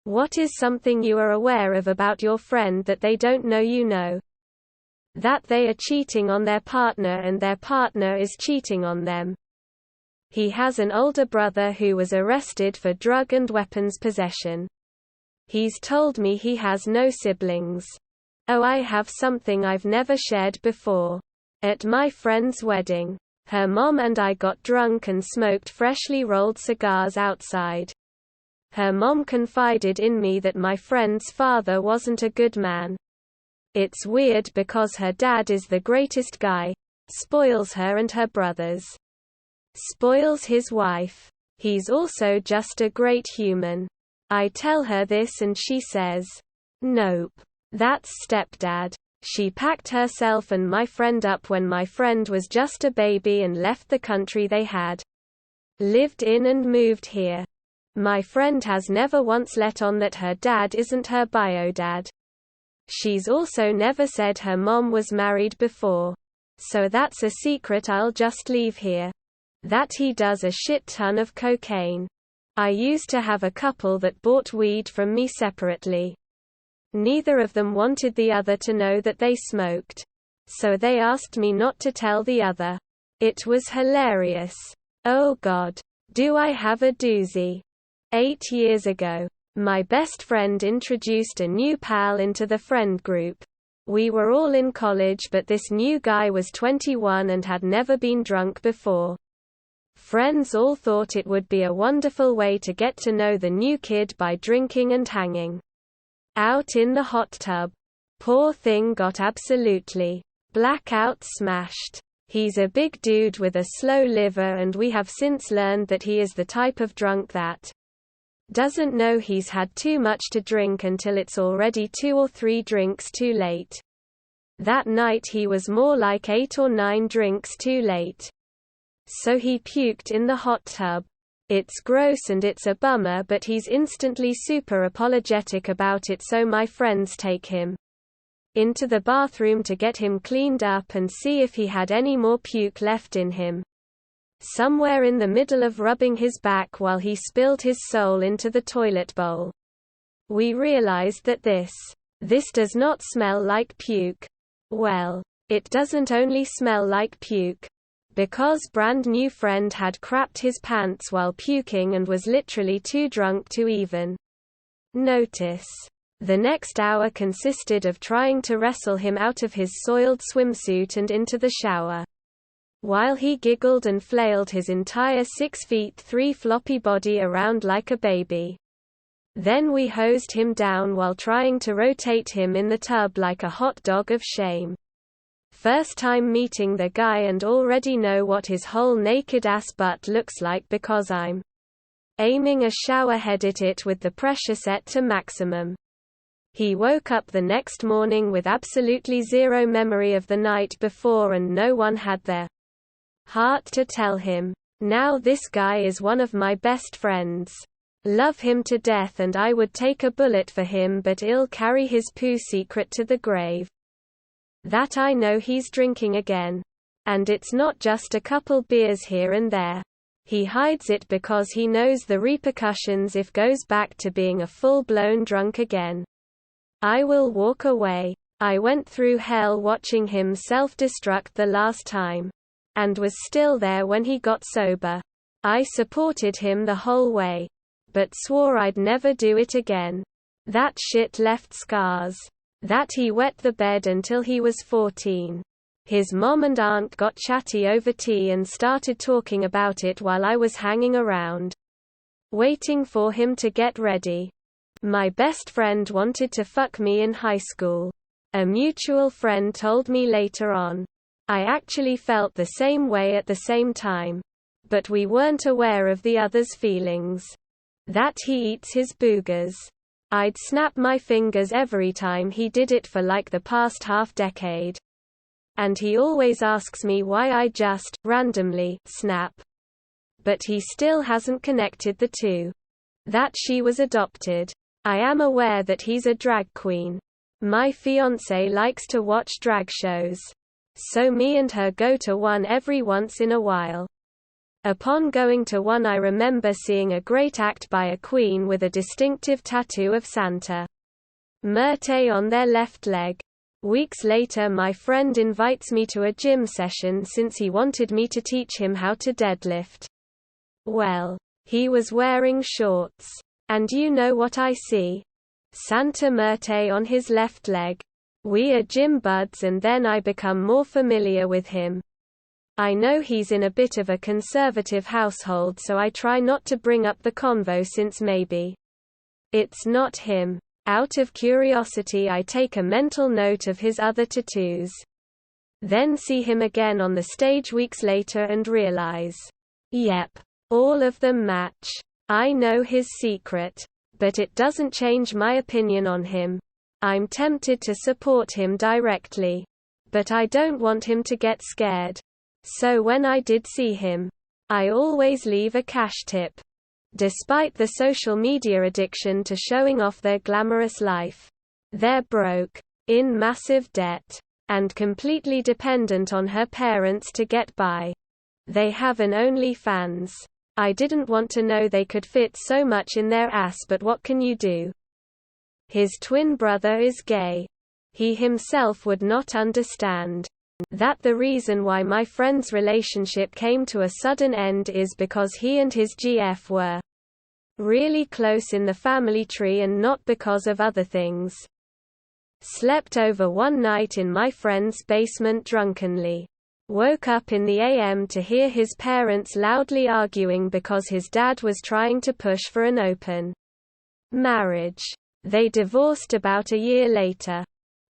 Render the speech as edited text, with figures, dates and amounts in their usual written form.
What is something you are aware of about your friend that they don't know you know? That they are cheating on their partner and their partner is cheating on them. He has an older brother who was arrested for drug and weapons possession. He's told me he has no siblings. Oh, I have something I've never shared before. At my friend's wedding, her mom and I got drunk and smoked freshly rolled cigars outside. Her mom confided in me that my friend's father wasn't a good man. It's weird because her dad is the greatest guy, spoils her and her brothers. Spoils his wife. He's also just a great human. I tell her this and she says, "Nope. That's stepdad." She packed herself and my friend up when my friend was just a baby and left the country they had lived in and moved here. My friend has never once let on that her dad isn't her bio dad. She's also never said her mom was married before. So that's a secret I'll just leave here. That he does a shit ton of cocaine. I used to have a couple that bought weed from me separately. Neither of them wanted the other to know that they smoked. So they asked me not to tell the other. It was hilarious. Oh God. Do I have a doozy? 8 years ago, my best friend introduced a new pal into the friend group. We were all in college, but this new guy was 21 and had never been drunk before. Friends all thought it would be a wonderful way to get to know the new kid by drinking and hanging out in the hot tub. Poor thing got absolutely blackout smashed. He's a big dude with a slow liver, and we have since learned that he is the type of drunk that doesn't know he's had too much to drink until it's already 2 or 3 drinks too late. That night he was more like 8 or 9 drinks too late. So he puked in the hot tub. It's gross and it's a bummer, but he's instantly super apologetic about it, so my friends take him into the bathroom to get him cleaned up and see if he had any more puke left in him. Somewhere in the middle of rubbing his back while he spilled his soul into the toilet bowl, we realized that this does not smell like puke. Well, it doesn't only smell like puke, because brand new friend had crapped his pants while puking and was literally too drunk to even notice. The next hour consisted of trying to wrestle him out of his soiled swimsuit and into the shower, while he giggled and flailed his entire 6'3" floppy body around like a baby. Then we hosed him down while trying to rotate him in the tub like a hot dog of shame. First time meeting the guy and already know what his whole naked ass butt looks like because I'm aiming a shower head at it with the pressure set to maximum. He woke up the next morning with absolutely zero memory of the night before, and no one had their heart to tell him. Now this guy is one of my best friends. Love him to death and I would take a bullet for him, but I'll carry his poo secret to the grave. That I know he's drinking again. And it's not just a couple beers here and there. He hides it because he knows the repercussions if goes back to being a full-blown drunk again. I will walk away. I went through hell watching him self-destruct the last time. And was still there when he got sober. I supported him the whole way. But swore I'd never do it again. That shit left scars. That he wet the bed until he was 14. His mom and aunt got chatty over tea and started talking about it while I was hanging around, waiting for him to get ready. My best friend wanted to fuck me in high school. A mutual friend told me later on. I actually felt the same way at the same time. But we weren't aware of the other's feelings. That he eats his boogers. I'd snap my fingers every time he did it for like the past half-decade. And he always asks me why I just, randomly, snap. But he still hasn't connected the two. That she was adopted. I am aware that he's a drag queen. My fiancé likes to watch drag shows. So me and her go to one every once in a while. Upon going to one, I remember seeing a great act by a queen with a distinctive tattoo of Santa Merte on their left leg. Weeks later, my friend invites me to a gym session since he wanted me to teach him how to deadlift. Well, he was wearing shorts. And you know what I see? Santa Merte on his left leg. We are gym buds, and then I become more familiar with him. I know he's in a bit of a conservative household, so I try not to bring up the convo since maybe it's not him. Out of curiosity, I take a mental note of his other tattoos. Then see him again on the stage weeks later and realize, yep, all of them match. I know his secret. But it doesn't change my opinion on him. I'm tempted to support him directly. But I don't want him to get scared. So when I did see him, I always leave a cash tip. Despite the social media addiction to showing off their glamorous life, they're broke, in massive debt, and completely dependent on her parents to get by. They have an OnlyFans. I didn't want to know they could fit so much in their ass, but what can you do? His twin brother is gay. He himself would not understand. That the reason why my friend's relationship came to a sudden end is because he and his GF were really close in the family tree and not because of other things. Slept over one night in my friend's basement drunkenly. Woke up in the AM to hear his parents loudly arguing because his dad was trying to push for an open marriage. They divorced about a year later.